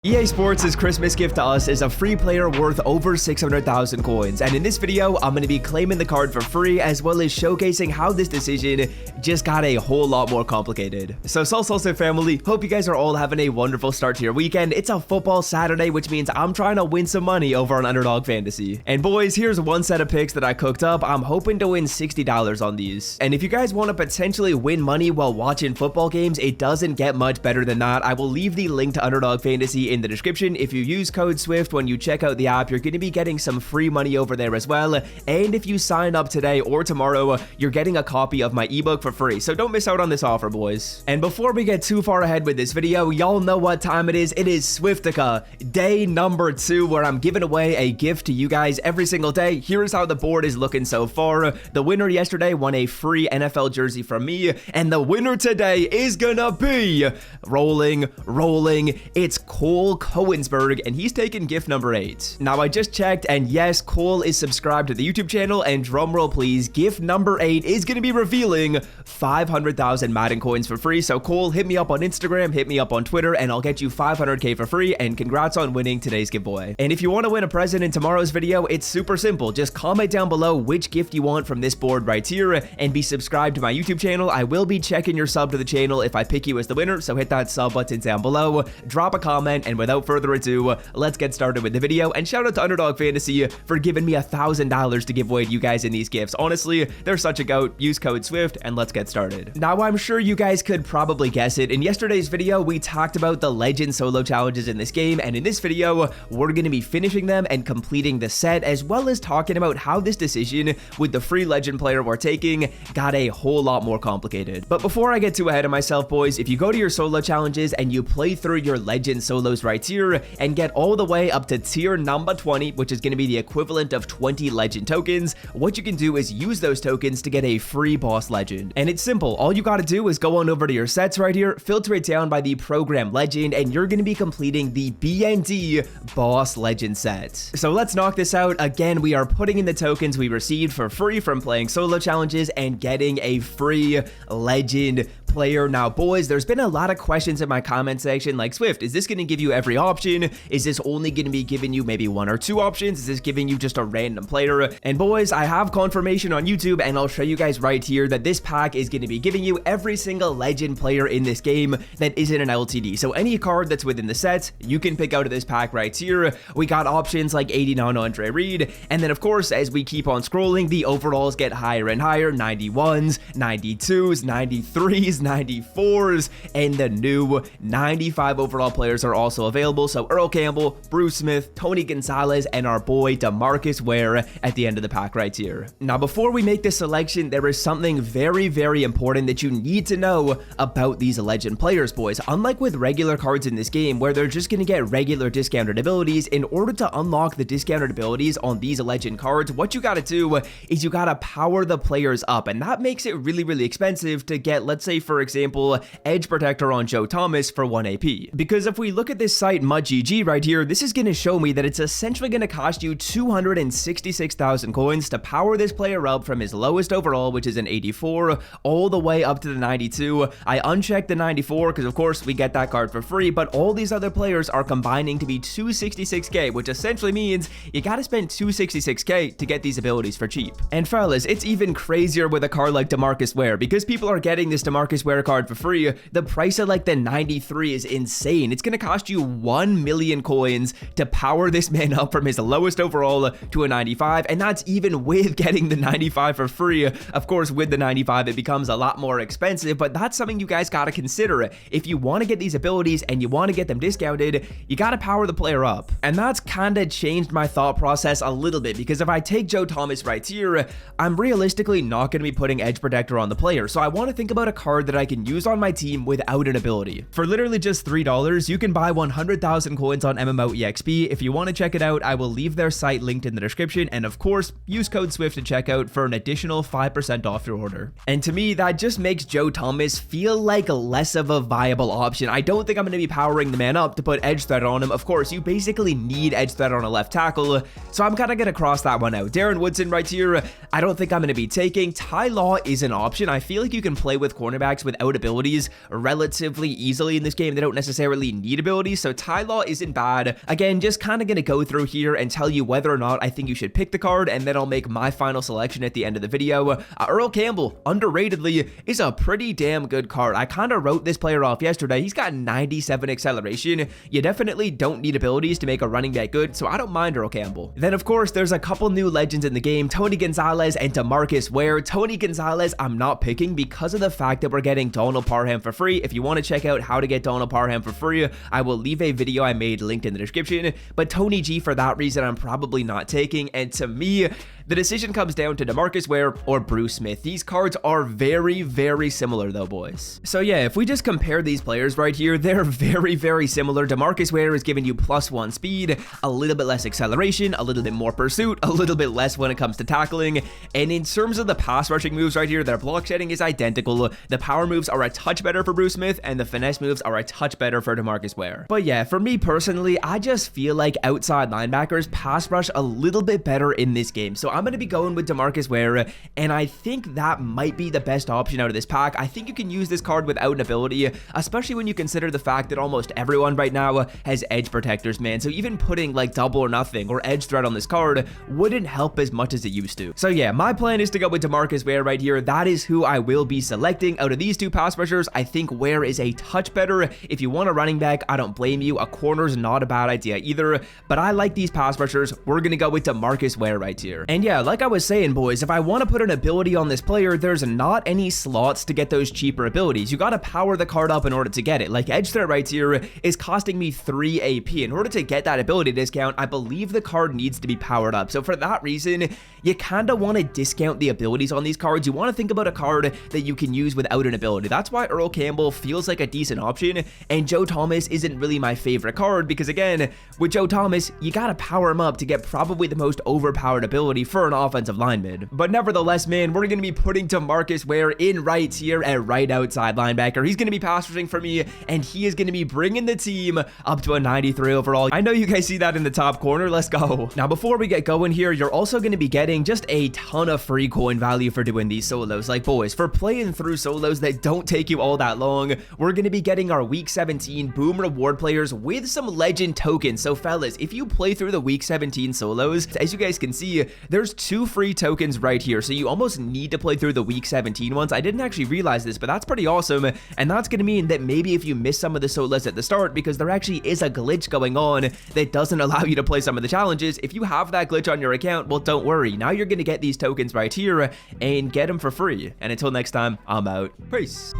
EA Sports' Christmas gift to us is a free player worth over 600,000 coins, and in this video, I'm going to be claiming the card for free, as well as showcasing how this decision just got a whole lot more complicated. So Salsa family, hope you guys are all having a wonderful start to your weekend. It's a football Saturday, which means I'm trying to win some money over on Underdog Fantasy. And boys, here's one set of picks that I cooked up. I'm hoping to win $60 on these. And if you guys want to potentially win money while watching football games, it doesn't get much better than that. I will leave the link to Underdog Fantasy in the description. If you use code SWIFT when you check out the app, you're going to be getting some free money over there as well. And if you sign up today or tomorrow, you're getting a copy of my ebook for free. So don't miss out on this offer, boys. And before we get too far ahead with this video, y'all know what time it is. It is Swiftica, day number 2, where I'm giving away a gift to you guys every single day. Here's how the board is looking so far. The winner yesterday won a free NFL jersey from me, and the winner today is gonna be rolling. It's Cole Coensberg, and he's taking gift number 8. Now, I just checked, and yes, Cole is subscribed to the YouTube channel, and drumroll please, gift number 8 is going to be revealing 500,000 Madden coins for free. So Cole, hit me up on Instagram, hit me up on Twitter, and I'll get you 500k for free, and congrats on winning today's giveaway. And if you want to win a present in tomorrow's video, it's super simple. Just comment down below which gift you want from this board right here, and be subscribed to my YouTube channel. I will be checking your sub to the channel if I pick you as the winner, so hit that sub button down below, drop a comment, and without further ado, let's get started with the video. And shout out to Underdog Fantasy for giving me $1,000 to give away to you guys in these gifts. Honestly, they're such a goat. Use code SWIFT and let's get started. Now, I'm sure you guys could probably guess it. In yesterday's video, we talked about the legend solo challenges in this game, and in this video, we're going to be finishing them and completing the set, as well as talking about how this decision with the free legend player we're taking got a whole lot more complicated. But before I get too ahead of myself, boys, if you go to your solo challenges and you play through your legend solos right here and get all the way up to tier number 20, which is going to be the equivalent of 20 legend tokens, what you can do is use those tokens to get a free boss legend. And it's simple. All you got to do is go on over to your sets right here, filter it down by the program legend, and you're going to be completing the BND boss legend set. So let's knock this out. Again, we are putting in the tokens we received for free from playing solo challenges and getting a free legend player. Now, boys, there's been a lot of questions in my comment section like, Swift, is this going to give you every option? Is this only going to be giving you maybe 1 or 2 options? Is this giving you just a random player? And boys, I have confirmation on YouTube, and I'll show you guys right here that this pack is going to be giving you every single legend player in this game that isn't an LTD. So any card that's within the sets, you can pick out of this pack right here. We got options like 89 Andre Reed, and then of course, as we keep on scrolling, the overalls get higher and higher, 91s, 92s, 93s, 94s, and the new 95 overall players are also available. So Earl Campbell, Bruce Smith, Tony Gonzalez, and our boy DeMarcus Ware at the end of the pack right here. Now, before we make this selection, there is something very important that you need to know about these legend players, boys. Unlike with regular cards in this game, where they're just going to get regular discounted abilities, in order to unlock the discounted abilities on these legend cards, what you got to do is you got to power the players up, and that makes it really expensive to get, let's say, for example, Edge Protector on Joe Thomas for 1 AP. Because if we look at this site MudGG right here, this is going to show me that it's essentially going to cost you 266,000 coins to power this player up from his lowest overall, which is an 84, all the way up to the 92. I unchecked the 94 because of course we get that card for free, but all these other players are combining to be 266k, which essentially means you got to spend 266k to get these abilities for cheap. And fellas, it's even crazier with a card like DeMarcus Ware, because people are getting this DeMarcus Ware card for free. The price of like the 93 is insane. It's going to cost you 1 million coins to power this man up from his lowest overall to a 95, and that's even with getting the 95 for free. Of course, with the 95 it becomes a lot more expensive, but that's something you guys got to consider. If you want to get these abilities and you want to get them discounted, you got to power the player up. And that's kind of changed my thought process a little bit, because if I take Joe Thomas right here, I'm realistically not going to be putting Edge Protector on the player, so I want to think about a card that I can use on my team without an ability. For literally just $3, you can buy 100,000 coins on MMOEXP. If you want to check it out, I will leave their site linked in the description, and of course, use code SWIFT to checkout for an additional 5% off your order. And to me, that just makes Joe Thomas feel like less of a viable option. I don't think I'm going to be powering the man up to put edge threat on him. Of course, you basically need edge threat on a left tackle, so I'm kind of going to cross that one out. Darren Woodson right here, I don't think I'm going to be taking. Ty Law is an option. I feel like you can play with cornerback backs without abilities relatively easily in this game. They don't necessarily need abilities, so Ty Law isn't bad. Again, just kind of going to go through here and tell you whether or not I think you should pick the card, and then I'll make my final selection at the end of the video. Earl Campbell, underratedly, is a pretty damn good card. I kind of wrote this player off yesterday. He's got 97 acceleration. You definitely don't need abilities to make a running back good, so I don't mind Earl Campbell. Then, of course, there's a couple new legends in the game, Tony Gonzalez and DeMarcus Ware. Tony Gonzalez, I'm not picking because of the fact that we're getting Donald Parham for free. If you want to check out how to get Donald Parham for free, I will leave a video I made linked in the description. But Tony G, for that reason, I'm probably not taking. And to me, the decision comes down to DeMarcus Ware or Bruce Smith. These cards are very, very similar though, boys. So yeah, if we just compare these players right here, they're very, very similar. DeMarcus Ware is giving you +1 speed, a little bit less acceleration, a little bit more pursuit, a little bit less when it comes to tackling. And in terms of the pass rushing moves right here, their block shedding is identical. The power moves are a touch better for Bruce Smith, and the finesse moves are a touch better for DeMarcus Ware. But yeah, for me personally, I just feel like outside linebackers pass rush a little bit better in this game. So I'm going to be going with DeMarcus Ware, and I think that might be the best option out of this pack. I think you can use this card without an ability, especially when you consider the fact that almost everyone right now has edge protectors, man. So even putting like double or nothing or edge threat on this card wouldn't help as much as it used to. So yeah, my plan is to go with DeMarcus Ware right here. That is who I will be selecting. Out of these two pass rushers, I think Ware is a touch better. If you want a running back, I don't blame you. A corner's not a bad idea either, but I like these pass rushers. We're gonna go with DeMarcus Ware right here. And yeah, like I was saying, boys, if I want to put an ability on this player, there's not any slots to get those cheaper abilities. You got to power the card up in order to get it. Like edge threat right here is costing me 3 AP. In order to get that ability discount, I believe the card needs to be powered up. So for that reason, you kind of want to discount the abilities on these cards. You want to think about a card that you can use without an ability. That's why Earl Campbell feels like a decent option, and Joe Thomas isn't really my favorite card because, again, with Joe Thomas, you got to power him up to get probably the most overpowered ability for an offensive lineman. But nevertheless, man, we're going to be putting DeMarcus Ware in right here at right outside linebacker. He's going to be pass rushing for me, and he is going to be bringing the team up to a 93 overall. I know you guys see that in the top corner. Let's go. Now, before we get going here, you're also going to be getting just a ton of free coin value for doing these solos. Like, boys, for playing through solos that don't take you all that long, we're going to be getting our week 17 boom reward players with some legend tokens. So fellas, if you play through the week 17 solos, as you guys can see, there's 2 free tokens right here. So you almost need to play through the week 17 ones. I didn't actually realize this, but that's pretty awesome. And that's going to mean that maybe if you miss some of the solos at the start, because there actually is a glitch going on that doesn't allow you to play some of the challenges, if you have that glitch on your account, well, don't worry. Now you're going to get these tokens right here and get them for free. And until next time, I'm out. Peace.